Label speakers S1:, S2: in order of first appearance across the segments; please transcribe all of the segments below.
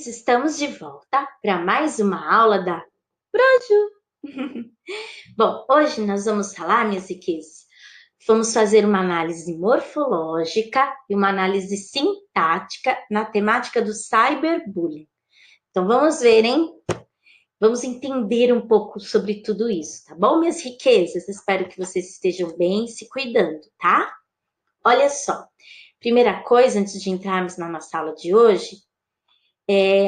S1: amores, estamos de volta para mais uma aula da Proju. Bom, hoje nós vamos falar, minhas riquezas, vamos fazer uma análise morfológica e uma análise sintática na temática do cyberbullying. Então vamos ver, hein? Vamos entender um pouco sobre tudo isso, tá bom, minhas riquezas? Espero que vocês estejam bem, se cuidando, tá? Olha só, primeira coisa, antes de entrarmos na nossa aula de hoje,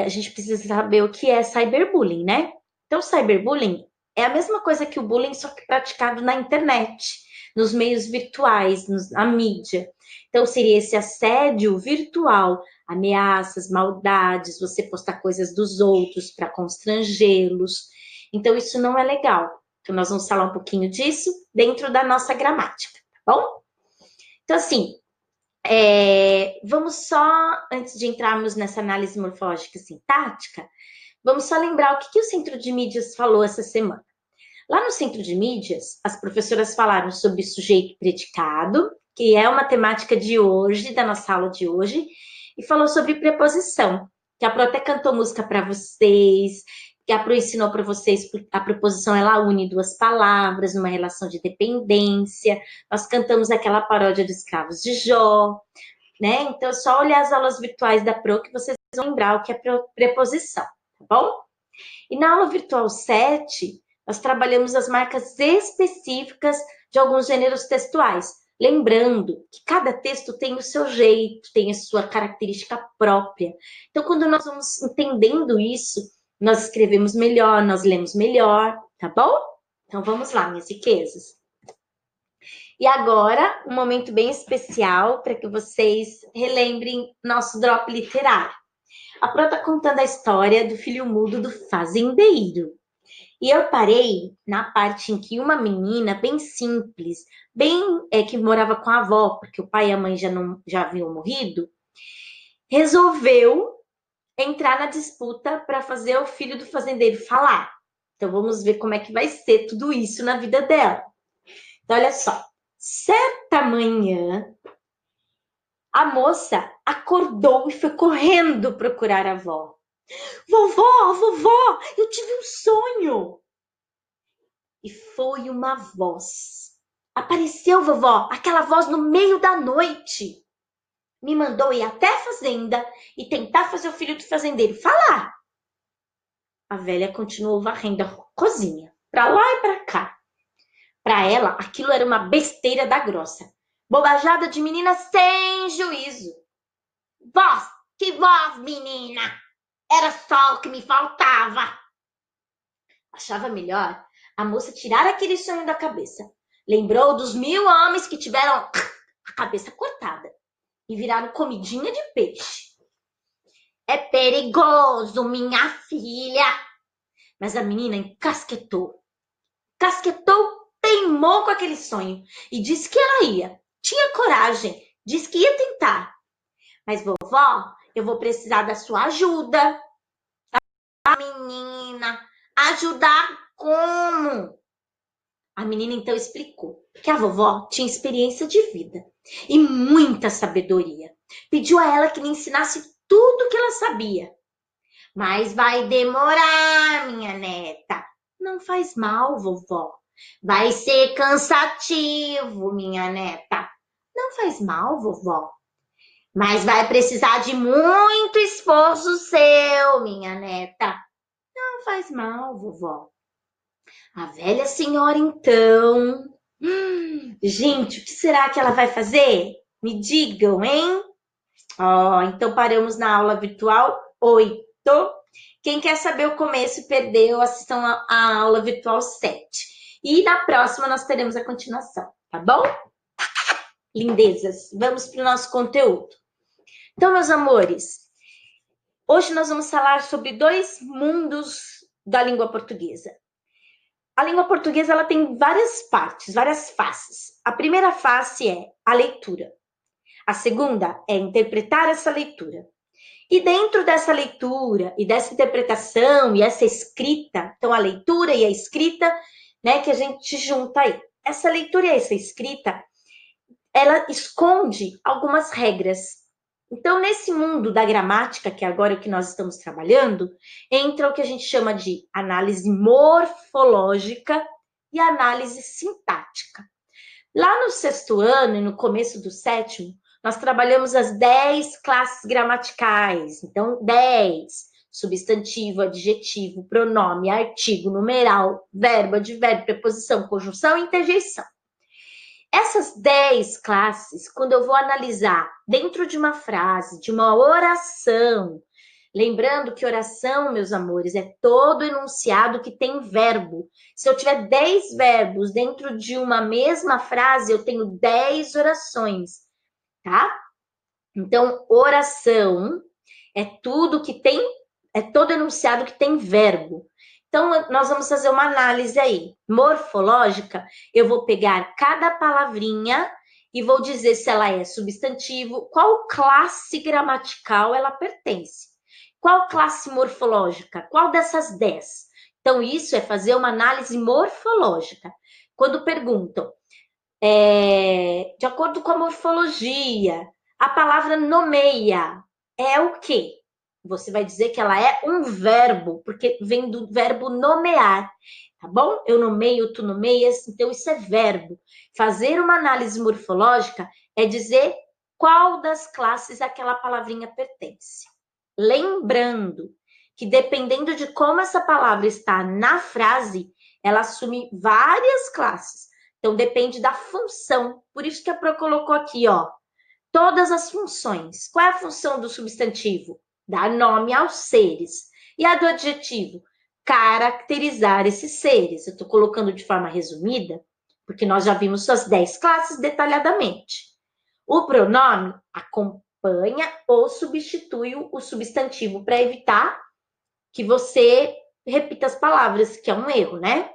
S1: a gente precisa saber o que é cyberbullying, né? Então, cyberbullying é a mesma coisa que o bullying, só que praticado na internet, nos meios virtuais, na mídia. Então, seria esse assédio virtual, ameaças, maldades, você postar coisas dos outros para constrangê-los. Então, isso não é legal. Então, nós vamos falar um pouquinho disso dentro da nossa gramática, tá bom? Então, assim, vamos só, antes de entrarmos nessa análise morfológica e sintática, vamos só lembrar o que o Centro de Mídias falou essa semana. Lá no Centro de Mídias, as professoras falaram sobre sujeito e predicado, que é uma temática de hoje, da nossa aula de hoje, e falou sobre preposição, que a Pro até cantou música para vocês, que a Pro ensinou para vocês, a preposição ela une duas palavras numa relação de dependência. Nós cantamos aquela paródia dos escravos de Jó, né? Então, é só olhar as aulas virtuais da Pro que vocês vão lembrar o que é preposição, tá bom? E na aula virtual 7, nós trabalhamos as marcas específicas de alguns gêneros textuais. Lembrando que cada texto tem o seu jeito, tem a sua característica própria. Então, quando nós vamos entendendo isso, nós escrevemos melhor, nós lemos melhor, tá bom? Então, vamos lá, minhas riquezas. E agora, um momento bem especial para que vocês relembrem nosso drop literário. A Pro está contando a história do filho mudo do fazendeiro. E eu parei na parte em que uma menina bem simples, que morava com a avó, porque o pai e a mãe já haviam morrido, resolveu entrar na disputa para fazer o filho do fazendeiro falar. Então vamos ver como é que vai ser tudo isso na vida dela. Então olha só, certa manhã a moça acordou e foi correndo procurar a avó. Vovó, vovó, eu tive um sonho. E foi uma voz. Apareceu, vovó, aquela voz no meio da noite. Me mandou ir até a fazenda e tentar fazer o filho do fazendeiro falar. A velha continuou varrendo a cozinha, pra lá e pra cá. Pra ela, aquilo era uma besteira da grossa. Bobajada de menina sem juízo. Voz, que voz, menina! Era só o que me faltava. Achava melhor a moça tirar aquele sonho da cabeça. Lembrou dos 1000 homens que tiveram a cabeça cortada e viraram comidinha de peixe. É perigoso, minha filha. Mas a menina encasquetou. Teimou com aquele sonho e disse que ela ia. Tinha coragem, disse que ia tentar. Mas, vovó, eu vou precisar da sua ajuda. Menina, ajudar como? A menina então explicou que a vovó tinha experiência de vida e muita sabedoria. Pediu a ela que lhe ensinasse tudo o que ela sabia. Mas vai demorar, minha neta. Não faz mal, vovó. Vai ser cansativo, minha neta. Não faz mal, vovó. Mas vai precisar de muito esforço seu, minha neta. Não faz mal, vovó. A velha senhora, então. Gente, o que será que ela vai fazer? Me digam, hein? Então paramos na aula virtual 8. Quem quer saber o começo perdeu, assistam a aula virtual 7. E na próxima nós teremos a continuação, tá bom? Lindezas, vamos para o nosso conteúdo. Então, meus amores, hoje nós vamos falar sobre 2 mundos da língua portuguesa. A língua portuguesa ela tem várias partes, várias faces. A primeira face é a leitura. A segunda é interpretar essa leitura. E dentro dessa leitura e dessa interpretação e essa escrita, então a leitura e a escrita, né, que a gente junta aí. Essa leitura e essa escrita, ela esconde algumas regras. Então, nesse mundo da gramática, que é agora o que nós estamos trabalhando, entra o que a gente chama de análise morfológica e análise sintática. Lá no sexto ano e no começo do sétimo, nós trabalhamos as 10 classes gramaticais. Então, 10: substantivo, adjetivo, pronome, artigo, numeral, verbo, advérbio, preposição, conjunção e interjeição. Essas 10 classes, quando eu vou analisar dentro de uma frase, de uma oração, lembrando que oração, meus amores, é todo enunciado que tem verbo. Se eu tiver 10 verbos dentro de uma mesma frase, eu tenho 10 orações, tá? Então, oração é tudo que tem, é todo enunciado que tem verbo. Então, nós vamos fazer uma análise aí. Morfológica, eu vou pegar cada palavrinha e vou dizer se ela é substantivo, qual classe gramatical ela pertence. Qual classe morfológica? Qual dessas 10? Então, isso é fazer uma análise morfológica. Quando perguntam, de acordo com a morfologia, a palavra nomeia é o quê? Você vai dizer que ela é um verbo, porque vem do verbo nomear, tá bom? Eu nomeio, tu nomeias, então isso é verbo. Fazer uma análise morfológica é dizer qual das classes aquela palavrinha pertence. Lembrando que dependendo de como essa palavra está na frase, ela assume várias classes. Então, depende da função. Por isso que a Pro colocou aqui, ó, todas as funções. Qual é a função do substantivo? Dar nome aos seres. E a do adjetivo? Caracterizar esses seres. Eu estou colocando de forma resumida, porque nós já vimos suas 10 classes detalhadamente. O pronome acompanha ou substitui o substantivo para evitar que você repita as palavras, que é um erro, né?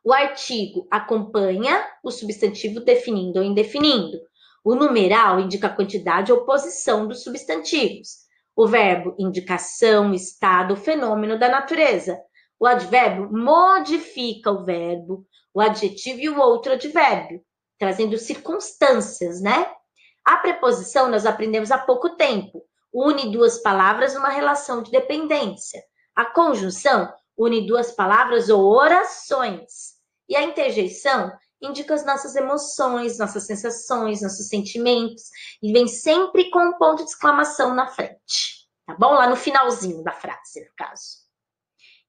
S1: O artigo acompanha o substantivo definindo ou indefinindo. O numeral indica a quantidade ou posição dos substantivos. O verbo, indicação, estado, fenômeno da natureza. O advérbio modifica o verbo, o adjetivo e o outro advérbio, trazendo circunstâncias, né? A preposição nós aprendemos há pouco tempo. Une duas palavras numa relação de dependência. A conjunção une duas palavras ou orações. E a interjeição indica as nossas emoções, nossas sensações, nossos sentimentos, e vem sempre com um ponto de exclamação na frente, tá bom? Lá no finalzinho da frase, no caso.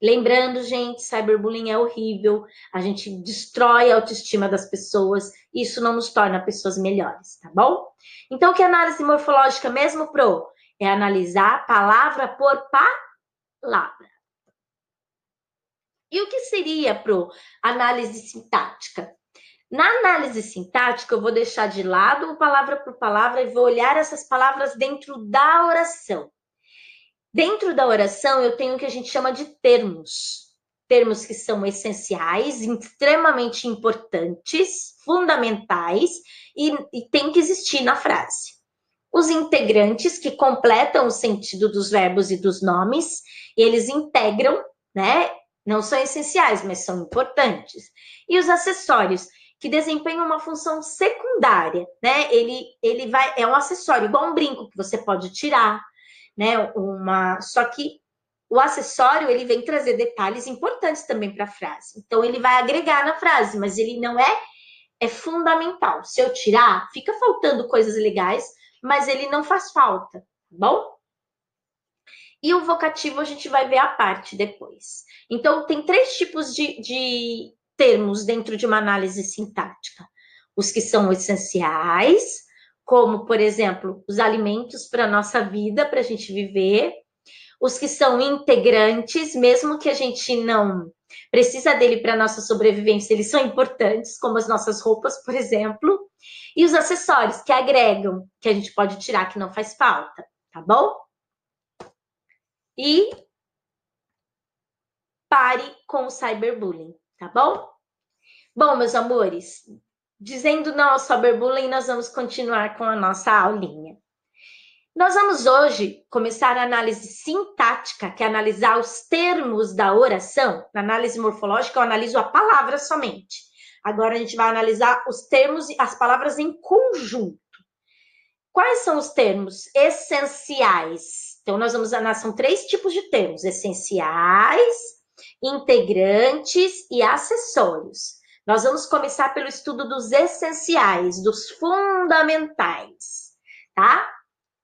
S1: Lembrando, gente, cyberbullying é horrível, a gente destrói a autoestima das pessoas, e isso não nos torna pessoas melhores, tá bom? Então, o que é análise morfológica mesmo, Pro? É analisar palavra por palavra. E o que seria, Pro, análise sintática? Na análise sintática, eu vou deixar de lado o palavra por palavra e vou olhar essas palavras dentro da oração. Dentro da oração, eu tenho o que a gente chama de termos. Termos que são essenciais, extremamente importantes, fundamentais e tem que existir na frase. Os integrantes, que completam o sentido dos verbos e dos nomes, eles integram, né? Não são essenciais, mas são importantes. E os acessórios, que desempenham uma função secundária, né? Ele é um acessório, igual um brinco que você pode tirar, né? Só que o acessório ele vem trazer detalhes importantes também para a frase. Então ele vai agregar na frase, mas ele não é fundamental. Se eu tirar, fica faltando coisas legais, mas ele não faz falta, tá bom? E o vocativo a gente vai ver a parte depois. Então, tem 3 tipos de termos dentro de uma análise sintática. Os que são essenciais, como, por exemplo, os alimentos para a nossa vida, para a gente viver. Os que são integrantes, mesmo que a gente não precisa dele para a nossa sobrevivência, eles são importantes, como as nossas roupas, por exemplo. E os acessórios que agregam, que a gente pode tirar, que não faz falta, tá bom? E pare com o cyberbullying, tá bom? Bom, meus amores, dizendo não ao cyberbullying, nós vamos continuar com a nossa aulinha. Nós vamos hoje começar a análise sintática, que é analisar os termos da oração. Na análise morfológica, eu analiso a palavra somente. Agora a gente vai analisar os termos e as palavras em conjunto. Quais são os termos essenciais? Então, nós vamos analisar, são 3 tipos de termos: essenciais, integrantes e acessórios. Nós vamos começar pelo estudo dos essenciais, dos fundamentais, tá?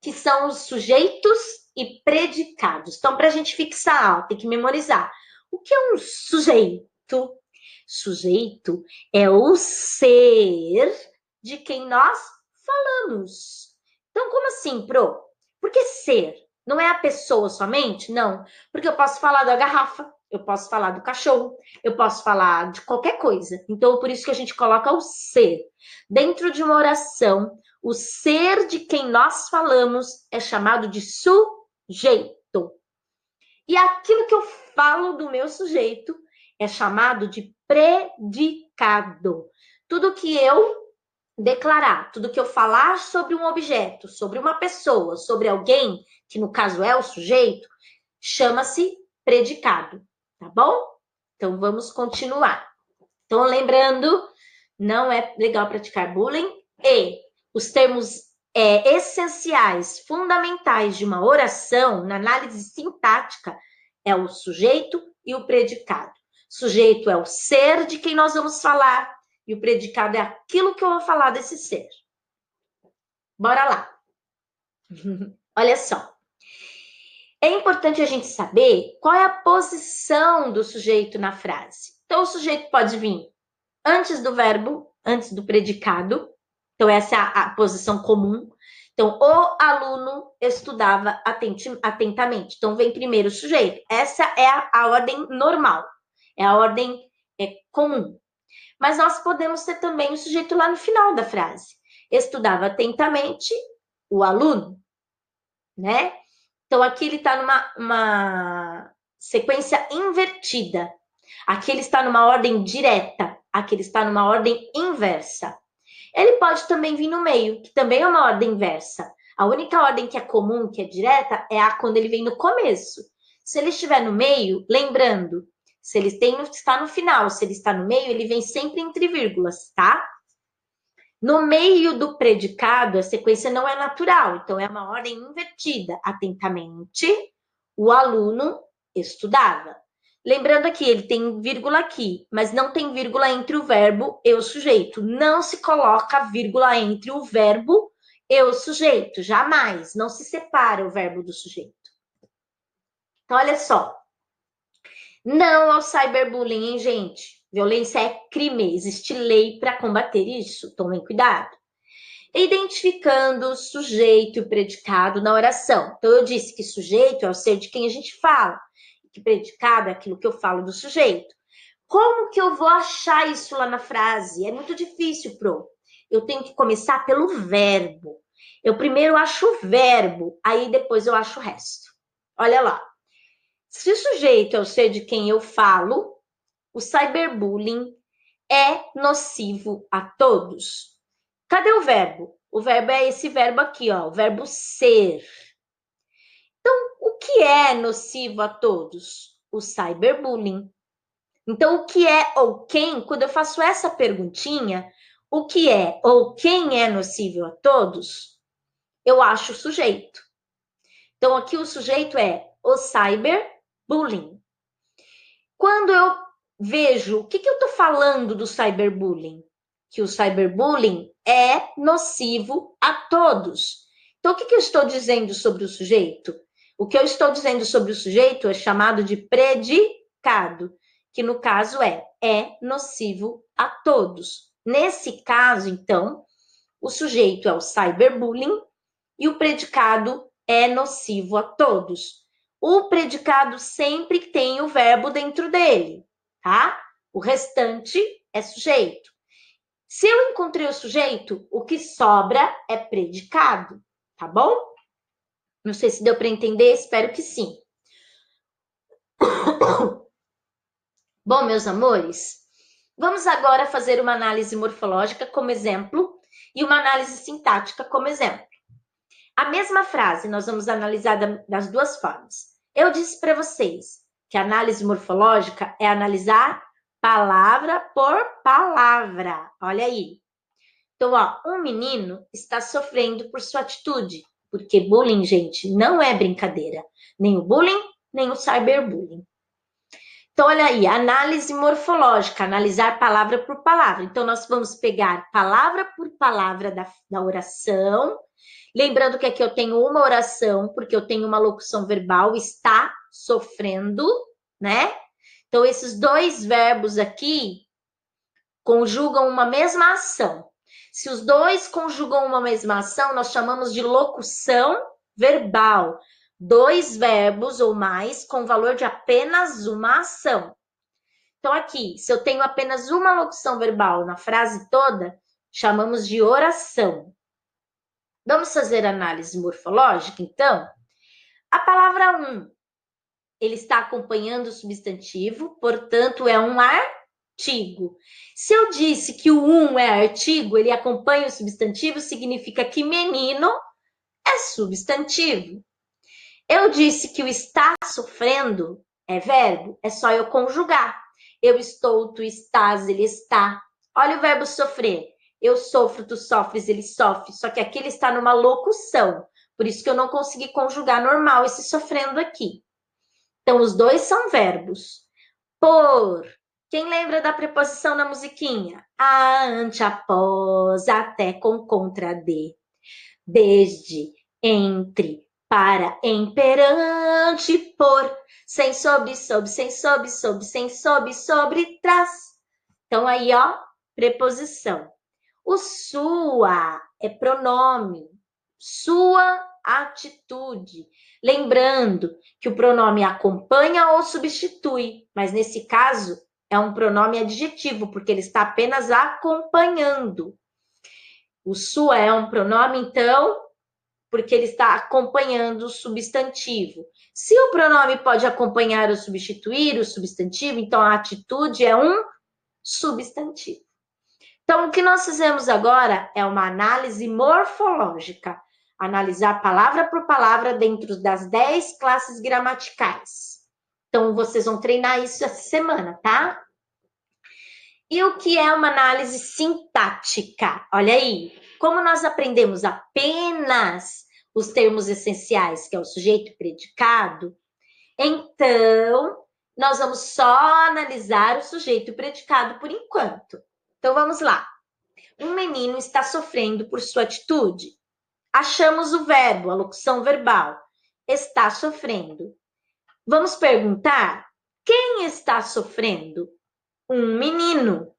S1: Que são os sujeitos e predicados. Então, para a gente fixar, ó, tem que memorizar. O que é um sujeito? Sujeito é o ser de quem nós falamos. Então, como assim, Pro? Por que ser? Não é a pessoa somente? Não. Porque eu posso falar da garrafa, eu posso falar do cachorro, eu posso falar de qualquer coisa. Então, por isso que a gente coloca o ser. Dentro de uma oração, o ser de quem nós falamos é chamado de sujeito. E aquilo que eu falo do meu sujeito é chamado de predicado. Tudo que eu declarar, tudo que eu falar sobre um objeto, sobre uma pessoa, sobre alguém, que no caso é o sujeito, chama-se predicado, tá bom? Então vamos continuar. Então, lembrando, não é legal praticar bullying e os termos essenciais, fundamentais de uma oração, na análise sintática, é o sujeito e o predicado. Sujeito é o ser de quem nós vamos falar e o predicado é aquilo que eu vou falar desse ser. Bora lá. Olha só. É importante a gente saber qual é a posição do sujeito na frase. Então, o sujeito pode vir antes do verbo, antes do predicado. Então, essa é a posição comum. Então, o aluno estudava atentamente. Então, vem primeiro o sujeito. Essa é a ordem normal. É a ordem comum. Mas nós podemos ter também o sujeito lá no final da frase. Estudava atentamente o aluno, né? Então, aqui ele está numa sequência invertida. Aqui ele está numa ordem direta. Aqui ele está numa ordem inversa. Ele pode também vir no meio, que também é uma ordem inversa. A única ordem que é comum, que é direta, é a quando ele vem no começo. Se ele estiver no meio, lembrando, se ele está no final, se ele está no meio, ele vem sempre entre vírgulas, tá? No meio do predicado, a sequência não é natural, então é uma ordem invertida. Atentamente, o aluno estudava. Lembrando aqui, ele tem vírgula aqui, mas não tem vírgula entre o verbo e o sujeito. Não se coloca vírgula entre o verbo e o sujeito, jamais. Não se separa o verbo do sujeito. Então, olha só. Não ao cyberbullying, hein, gente? Violência é crime. Existe lei para combater isso. Tomem cuidado. Identificando sujeito e predicado na oração. Então, eu disse que sujeito é o ser de quem a gente fala, que predicado é aquilo que eu falo do sujeito. Como que eu vou achar isso lá na frase? É muito difícil, Pro. Eu tenho que começar pelo verbo. Eu primeiro acho o verbo, aí depois eu acho o resto. Olha lá. Se o sujeito é o ser de quem eu falo, o cyberbullying é nocivo a todos. Cadê o verbo? O verbo é esse verbo aqui, ó, o verbo ser. Então, o que é nocivo a todos? O cyberbullying. Então, o que é ou quem, quando eu faço essa perguntinha, o que é ou quem é nocivo a todos, eu acho o sujeito. Então, aqui o sujeito é o cyberbullying. Quando eu vejo, o que eu estou falando do cyberbullying? Que o cyberbullying é nocivo a todos. Então, o que eu estou dizendo sobre o sujeito? O que eu estou dizendo sobre o sujeito é chamado de predicado, que no caso é nocivo a todos. Nesse caso, então, o sujeito é o cyberbullying e o predicado é nocivo a todos. O predicado sempre tem o verbo dentro dele, tá? O restante é sujeito. Se eu encontrei o sujeito, o que sobra é predicado, tá bom? Não sei se deu para entender, espero que sim. Bom, meus amores, vamos agora fazer uma análise morfológica como exemplo e uma análise sintática como exemplo. A mesma frase nós vamos analisar das duas formas. Eu disse para vocês que a análise morfológica é analisar palavra por palavra. Olha aí. Então, ó, um menino está sofrendo por sua atitude, porque bullying, gente, não é brincadeira. Nem o bullying, nem o cyberbullying. Então, olha aí, análise morfológica, analisar palavra por palavra. Então, nós vamos pegar palavra por palavra da oração. Lembrando que aqui eu tenho uma oração, porque eu tenho uma locução verbal, está sofrendo, né? Então, esses dois verbos aqui conjugam uma mesma ação. Se os dois conjugam uma mesma ação, nós chamamos de locução verbal. Dois verbos ou mais com valor de apenas uma ação. Então, aqui, se eu tenho apenas uma locução verbal na frase toda, chamamos de oração. Vamos fazer análise morfológica, então? A palavra um, ele está acompanhando o substantivo, portanto, é um artigo. Se eu disse que o um é artigo, ele acompanha o substantivo, significa que menino é substantivo. Eu disse que o está sofrendo é verbo, é só eu conjugar. Eu estou, tu estás, ele está. Olha o verbo sofrer. Eu sofro, tu sofres, ele sofre. Só que aqui ele está numa locução. Por isso que eu não consegui conjugar normal esse sofrendo aqui. Então, os dois são verbos. Por. Quem lembra da preposição na musiquinha? A, ante, após, até, com, contra, de. Desde, entre, para, em, perante, por. Sem, sobre, sob, sem, sob, sob, sem, sob, sobre, trás. Então, aí, ó, preposição. O sua é pronome. Sua atitude. Lembrando que o pronome acompanha ou substitui, mas nesse caso é um pronome adjetivo, porque ele está apenas acompanhando. O sua é um pronome, então, porque ele está acompanhando o substantivo. Se o pronome pode acompanhar ou substituir o substantivo, então a atitude é um substantivo. Então, o que nós fizemos agora é uma análise morfológica, analisar palavra por palavra dentro das 10 classes gramaticais. Então, vocês vão treinar isso essa semana, tá? E o que é uma análise sintática? Olha aí, como nós aprendemos apenas os termos essenciais, que é o sujeito e predicado, então nós vamos só analisar o sujeito e predicado por enquanto. Então vamos lá. Um menino está sofrendo por sua atitude. Achamos o verbo, a locução verbal. Está sofrendo. Vamos perguntar: quem está sofrendo? Um menino.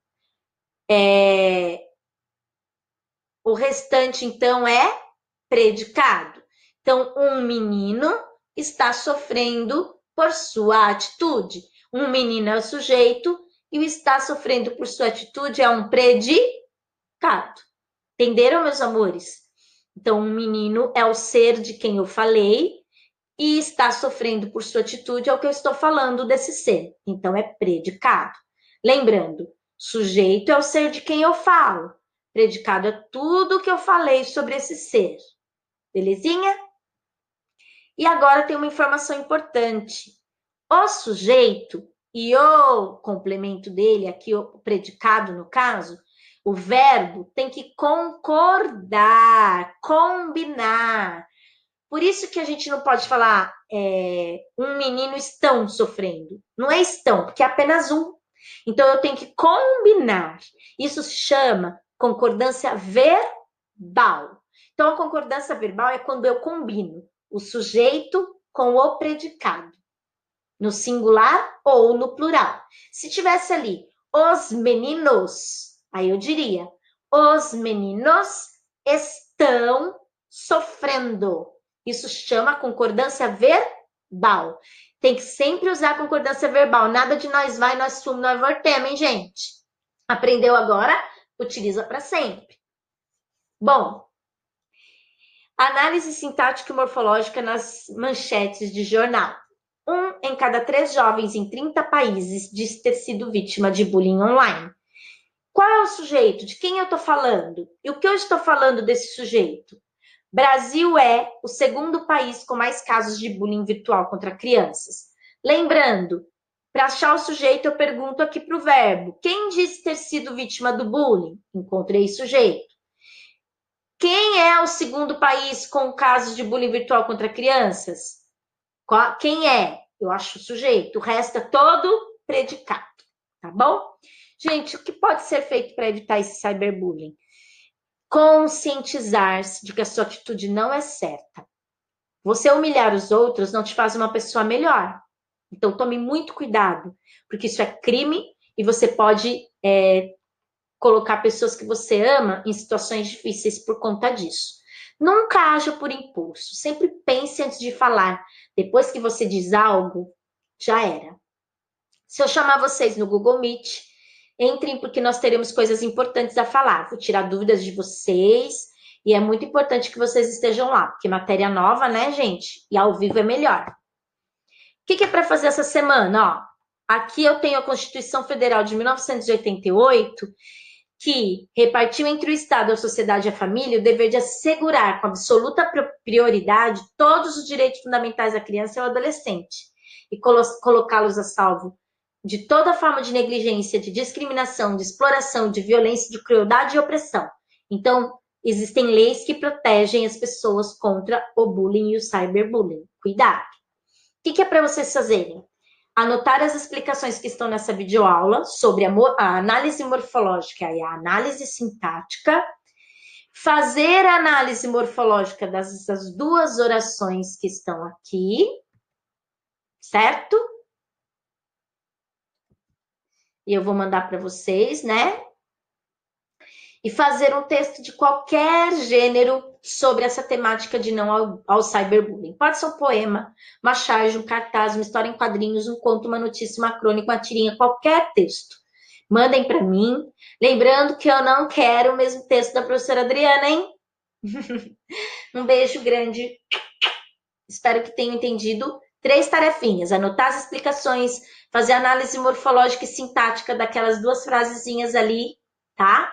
S1: O restante, então, é predicado. Então, um menino está sofrendo por sua atitude. Um menino é o sujeito e o está sofrendo por sua atitude é um predicado. Entenderam, meus amores? Então, um menino é o ser de quem eu falei e está sofrendo por sua atitude é o que eu estou falando desse ser. Então, é predicado. Lembrando, sujeito é o ser de quem eu falo. Predicado é tudo que eu falei sobre esse ser. Belezinha? E agora tem uma informação importante. O sujeito e o complemento dele, aqui o predicado no caso, o verbo tem que concordar, combinar. Por isso que a gente não pode falar um menino estão sofrendo. Não é estão, porque é apenas um. Então eu tenho que combinar. Isso se chama concordância verbal. Então a concordância verbal é quando eu combino o sujeito com o predicado, no singular ou no plural. Se tivesse ali os meninos, aí eu diria: os meninos estão sofrendo. Isso chama concordância verbal. Tem que sempre usar concordância verbal. Nada de nós vai, nós fomos, nós voltemos, hein, gente? Aprendeu agora? Utiliza para sempre. Bom, análise sintática e morfológica nas manchetes de jornal. 1 em cada 3 jovens em 30 países diz ter sido vítima de bullying online. Qual é o sujeito? De quem eu estou falando? E o que eu estou falando desse sujeito? Brasil é o segundo país com mais casos de bullying virtual contra crianças. Lembrando, para achar o sujeito, eu pergunto aqui para o verbo. Quem disse ter sido vítima do bullying? Encontrei sujeito. Quem é o segundo país com casos de bullying virtual contra crianças? Quem é? Eu acho o sujeito. O resto é todo predicado, tá bom? Gente, o que pode ser feito para evitar esse cyberbullying? Conscientizar-se de que a sua atitude não é certa. Você humilhar os outros não te faz uma pessoa melhor. Então, tome muito cuidado, porque isso é crime e você pode colocar pessoas que você ama em situações difíceis por conta disso. Nunca haja por impulso, sempre pense antes de falar. Depois que você diz algo, já era. Se eu chamar vocês no Google Meet, entrem porque nós teremos coisas importantes a falar. Vou tirar dúvidas de vocês e é muito importante que vocês estejam lá, porque matéria nova, né, gente? E ao vivo é melhor. O que é para fazer essa semana? Ó, aqui eu tenho a Constituição Federal de 1988, que repartiu entre o Estado, a sociedade e a família o dever de assegurar com absoluta prioridade todos os direitos fundamentais da criança e do adolescente e colocá-los a salvo de toda forma de negligência, de discriminação, de exploração, de violência, de crueldade e opressão. Então, existem leis que protegem as pessoas contra o bullying e o cyberbullying. Cuidado! O que é para vocês fazerem? Anotar as explicações que estão nessa videoaula sobre a análise morfológica e a análise sintática, fazer a análise morfológica dessas duas orações que estão aqui, certo? E eu vou mandar para vocês, né? E fazer um texto de qualquer gênero sobre essa temática de não ao cyberbullying. Pode ser um poema, uma charge, um cartaz, uma história em quadrinhos, um conto, uma notícia, uma crônica, uma tirinha, qualquer texto. Mandem para mim. Lembrando que eu não quero o mesmo texto da professora Adriana, hein? Um beijo grande. Espero que tenham entendido. 3 tarefinhas: anotar as explicações, fazer análise morfológica e sintática daquelas duas frasezinhas ali, tá?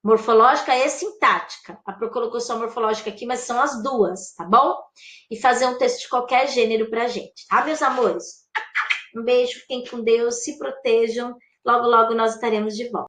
S1: Morfológica e sintática. A Pro colocou só morfológica aqui, mas são as duas, tá bom? E fazer um texto de qualquer gênero pra gente, tá, meus amores? Um beijo, fiquem com Deus, se protejam. Logo, logo nós estaremos de volta.